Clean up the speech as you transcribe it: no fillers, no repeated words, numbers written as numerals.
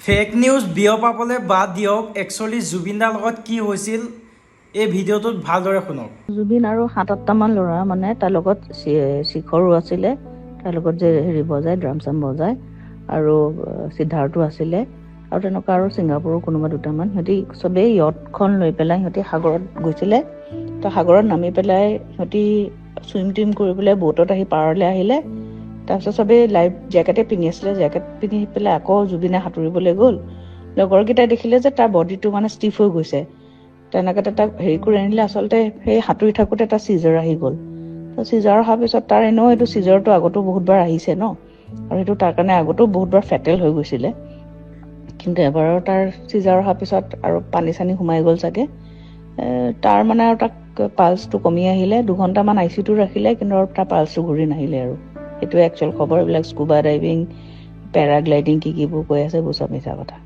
Fake news বিয়পাবলৈ বাদ দিয়ক, actually Zubeen দাৰ লগত কি হৈছিল এই ভিডিঅ'টোত ভালদৰে শুনক। জুবিন আৰু ৭-৮টামান ল'ৰা মানে তাৰ লগত শিখৰো আছিলে, তাৰ লগত যে বজায় ড্ৰাম চাম বজায়, আৰু সিদ্ধাৰ্থো আছিলে, আৰু তেনেকুৱা আৰু ছিংগাপুৰৰ কোনোবা দুটামান। সিহঁতি চবেই য়টখন লৈ পেলাই সিহঁতি সাগৰত গৈছিলে। তো সাগৰত নামি পেলাই সিহঁতি চুইম টুইম কৰি পেলাই ব'টত আহি পাৰলৈ আহিলে। তাৰপিছত চবেই লাইফ জেকেটে পিন্ধি আছিলে, জেকেট পিন্ধি পেলাই আকৌ জুবিনে সাঁতুৰিবলৈ গ'ল। লগৰকেইটাই দেখিলে যে তাৰ বডিটো মানে ষ্টিফ হৈ গৈছে। তেনেকৈ তাক হেৰি কৰি আনিলে। আচলতে সেই সাঁতুৰি থাকোঁতে এটা চিজাৰ আহি গ'ল। তো চিজাৰ অহাৰ পিছত তাৰ এনেও এইটো চিজাৰটো আগতো বহুতবাৰ আহিছে ন, আৰু সেইটো তাৰ কাৰণে আগতো বহুতবাৰ ফেটেল হৈ গৈছিলে। কিন্তু এবাৰৰ তাৰ চিজাৰ অহাৰ পিছত আৰু পানী চানী সোমাই গ'ল চাগে, তাৰ মানে আৰু তাক পালচটো কমি আহিলে। 2 ঘণ্টামান ICUটো ৰাখিলে, কিন্তু আৰু তাৰ পালচটো ঘূৰি নাহিলে। আৰু সেইটোৱে একচুৱেল খবৰ। এইবিলাক স্কুবা ডাইভিং, পেৰাগ্লাইডিং কিবোৰ কৈ আছে, এইবোৰ চব মিছা কথা।